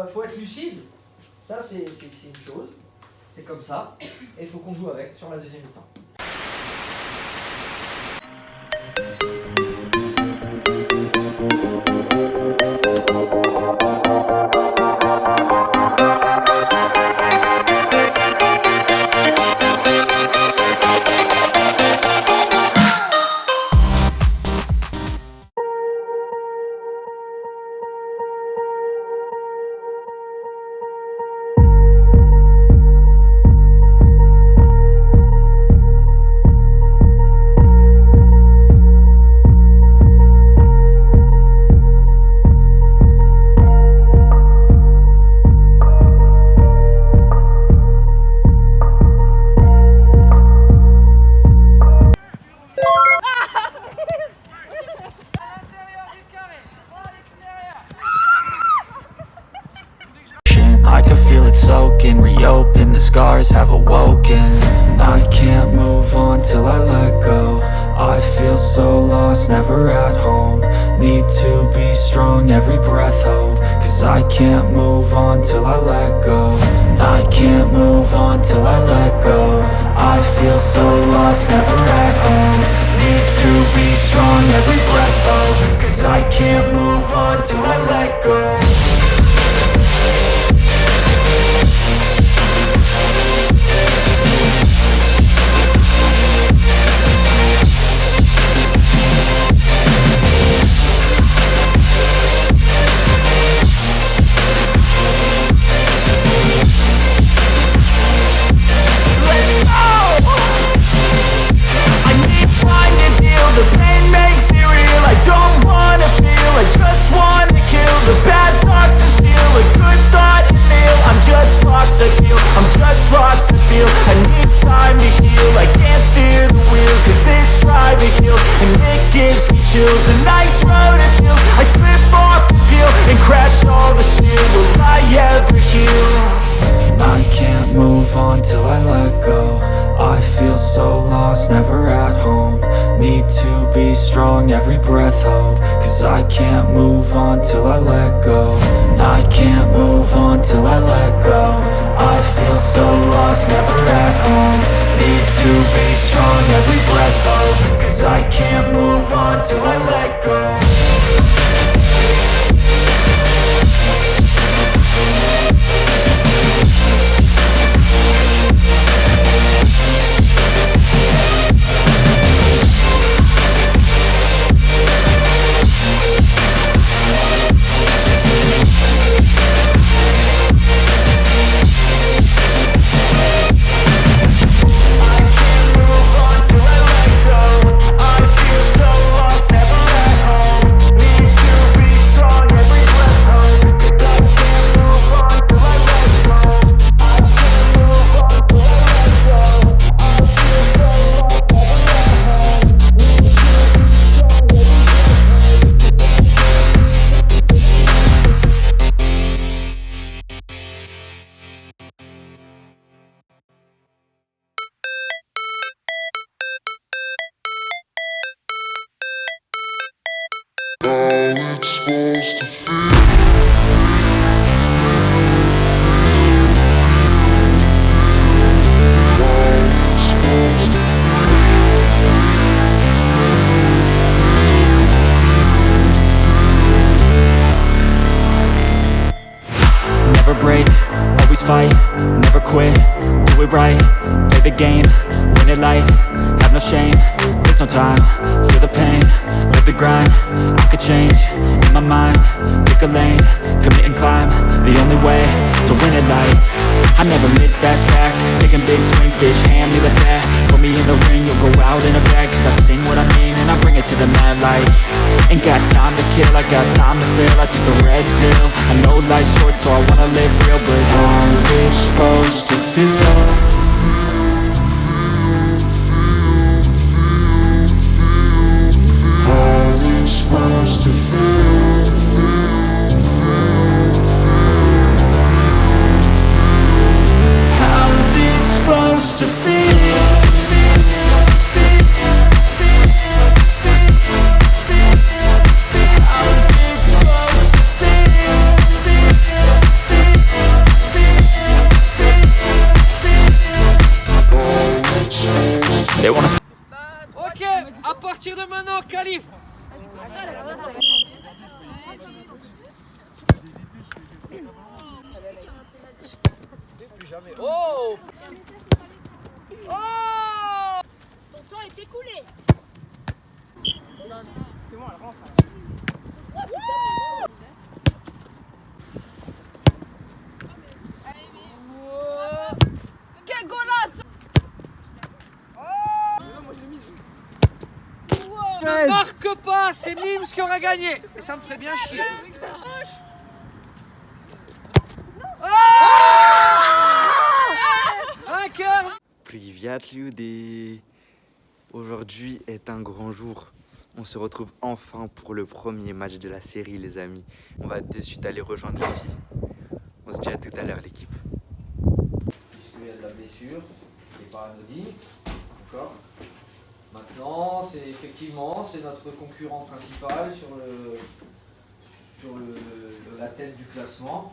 faut être lucide. Ça, c'est une chose. C'est comme ça. Et il faut qu'on joue avec sur la deuxième mi-temps. I can feel it soaking, reopen, the scars have awoken. I can't move on till I let go. I feel so lost, never at home. Need to be strong, every breath hope. Cause I can't move on till I let go. I can't move on till I let go. I feel so lost, never at home. Need to be strong, every breath hope. Cause I can't move on till I let go. A nice road to feel. I slip off the peel and crash all the steel. Will I ever heal? I can't move on till I let go. I feel so lost, never at home. Need to be strong, every breath hope. Cause I can't move on till I let go. I can't move on till I let go. I feel so lost, never at home. Need to be strong, every breath hope. Cause I can't move on till I let go. Never break, always fight, never quit, do it right, play the game, win it life, have no shame, there's no time, feel the pain, live the grind, I could change, in my mind, pick a lane, commit and climb, the only way to win it life. I never miss, that's fact, taking big swings, bitch, hand me the bat, put me in the ring, you'll go out in a bag, cause I sing what I mean and I bring it to the mad light. Ain't got time to kill, I got time to feel, I took the red pill, I know life's short so I wanna live real, but how's it supposed to feel? Supposed to feel. How is it supposed to feel? How is it supposed to feel? jamais. Oh! Oh! Ton temps est écoulé. C'est bon, elle rentre. Quel golasse! Ne marque pas, c'est Mims qui aura gagné. Et ça me ferait bien chier. Vainqueur! Privyat люди! Aujourd'hui est un grand jour. On se retrouve enfin pour le premier match de la série, les amis. On va de suite aller rejoindre les filles. On se dit à tout à l'heure, l'équipe. Puisqu'il y a de la blessure, qui n'est pas anodine. D'accord. Maintenant, c'est effectivement notre concurrent principal sur la tête du classement.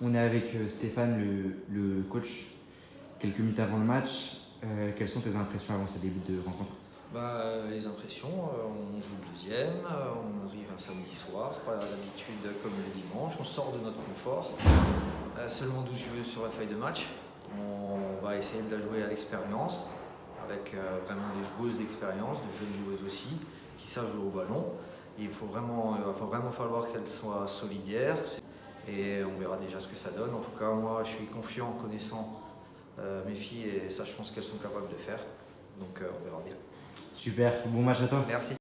On est avec Stéphane, le coach, quelques minutes avant le match. Quelles sont tes impressions avant ce début de rencontre? Les impressions, on joue le deuxième, on arrive un samedi soir, pas d'habitude comme le dimanche, on sort de notre confort. Seulement 12 joueuses sur la feuille de match. On va essayer de la jouer à l'expérience, avec vraiment des joueuses d'expérience, de jeunes joueuses aussi, qui savent jouer au ballon. Et il va vraiment falloir qu'elles soient solidaires. Et on verra déjà ce que ça donne. En tout cas, moi, je suis confiant en connaissant mes filles et sachant ce qu'elles sont capables de faire. Donc, on verra bien. Super, bon match à toi. Merci.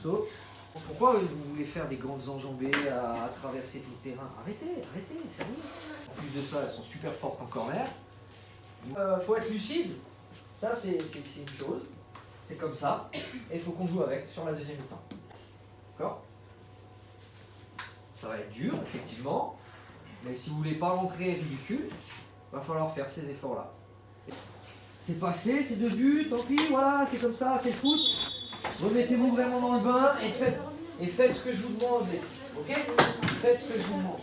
costaud. Pourquoi vous voulez faire des grandes enjambées à traverser tout le terrain? Arrêtez, sérieux. En plus de ça, elles sont super fortes en corner. Faut être lucide. Ça, c'est une chose. C'est comme ça. Et il faut qu'on joue avec sur la deuxième mi-temps. D'accord? Ça va être dur, effectivement. Mais si vous voulez pas rentrer ridicule, il va falloir faire ces efforts-là. C'est passé, c'est 2 buts, tant pis, voilà, c'est comme ça, c'est le foot. Remettez-vous vraiment dans le bain et et faites ce que je vous demande, les filles, ok? Faites ce que je vous demande.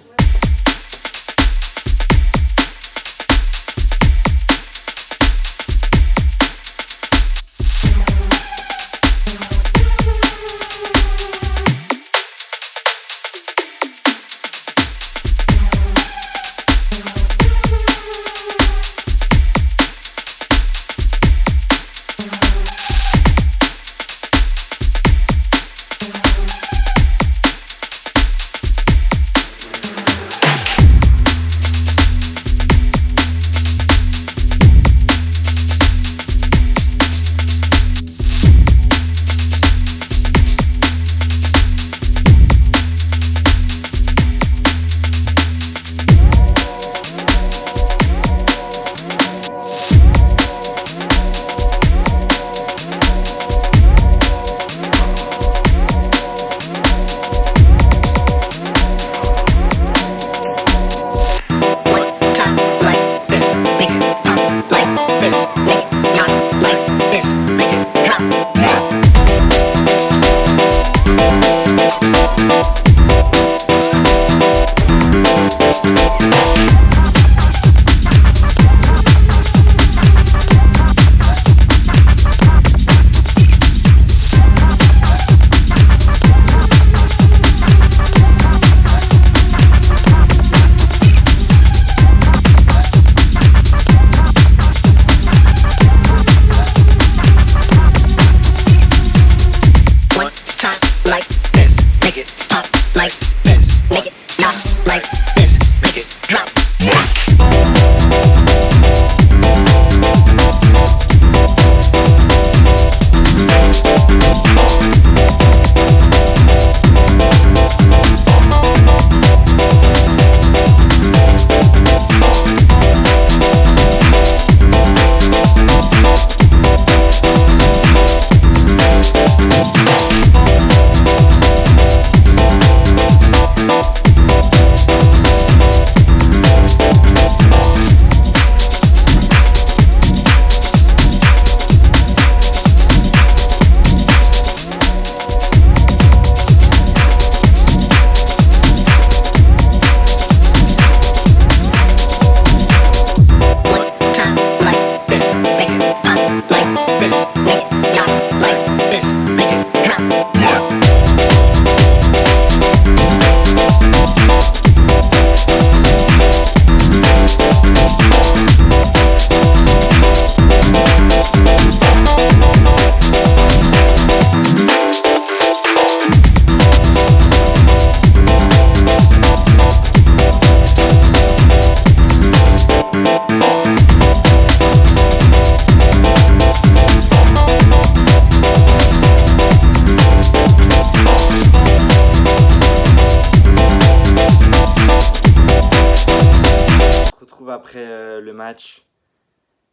Après le match,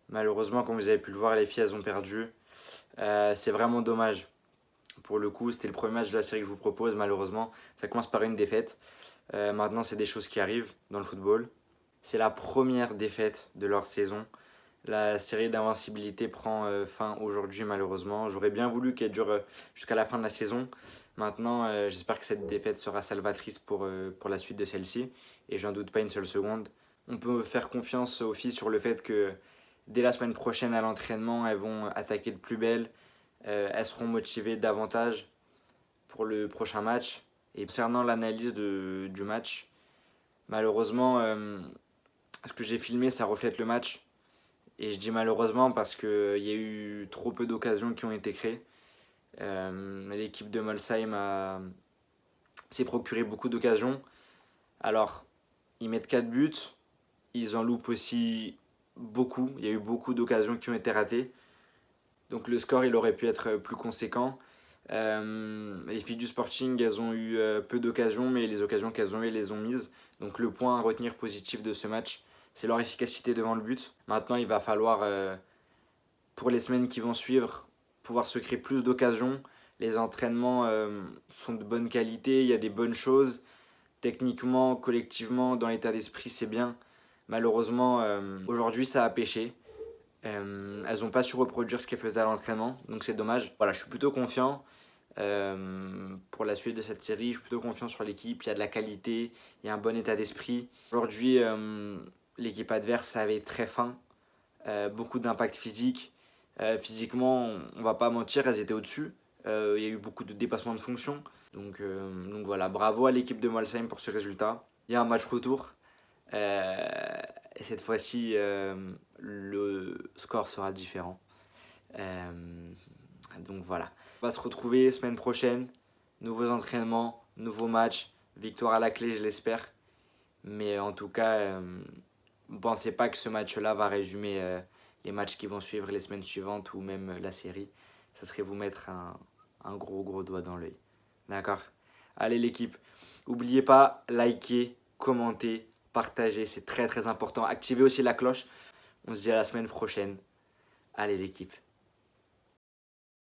malheureusement, comme vous avez pu le voir, les filles elles ont perdu. C'est vraiment dommage. Pour le coup, c'était le premier match de la série que je vous propose. Malheureusement, ça commence par une défaite. Maintenant, c'est des choses qui arrivent dans le football. C'est la première défaite de leur saison. La série d'invincibilité prend fin aujourd'hui, malheureusement. J'aurais bien voulu qu'elle dure jusqu'à la fin de la saison. Maintenant, j'espère que cette défaite sera salvatrice pour la suite de celle-ci. Et je n'en doute pas une seule seconde. On peut faire confiance aux filles sur le fait que dès la semaine prochaine à l'entraînement, elles vont attaquer de plus belle. Elles seront motivées davantage pour le prochain match. Et concernant l'analyse du match, malheureusement, ce que j'ai filmé, ça reflète le match. Et je dis malheureusement parce qu'il y a eu trop peu d'occasions qui ont été créées. L'équipe de Molsheim s'est procuré beaucoup d'occasions. Alors, ils mettent 4 buts. Ils en loupent aussi beaucoup. Il y a eu beaucoup d'occasions qui ont été ratées. Donc le score, il aurait pu être plus conséquent. Les filles du Sporting, elles ont eu peu d'occasions, mais les occasions qu'elles ont eues, elles les ont mises. Donc le point à retenir positif de ce match, c'est leur efficacité devant le but. Maintenant, il va falloir, pour les semaines qui vont suivre, pouvoir se créer plus d'occasions. Les entraînements sont de bonne qualité, il y a des bonnes choses. Techniquement, collectivement, dans l'état d'esprit, c'est bien. Malheureusement, aujourd'hui, ça a pêché. Elles n'ont pas su reproduire ce qu'elles faisaient à l'entraînement, donc c'est dommage. Voilà, je suis plutôt confiant. pour la suite de cette série. Je suis plutôt confiant sur l'équipe, il y a de la qualité, il y a un bon état d'esprit. Aujourd'hui, l'équipe adverse avait très faim, beaucoup d'impact physique. Physiquement, on va pas mentir, elles étaient au-dessus. Il y a eu beaucoup de dépassements de fonction. Donc voilà, bravo à l'équipe de Molsheim pour ce résultat. Il y a un match retour. Et cette fois-ci, le score sera différent. Donc voilà. On va se retrouver semaine prochaine. Nouveaux entraînements, nouveaux matchs. Victoire à la clé, je l'espère. Mais en tout cas, ne pensez pas que ce match-là va résumer les matchs qui vont suivre les semaines suivantes ou même la série. Ça serait vous mettre un gros doigt dans l'œil. D'accord? Allez l'équipe, n'oubliez pas, likez, commentez, partagez, c'est très important. Activez aussi la cloche. On se dit à la semaine prochaine. Allez l'équipe.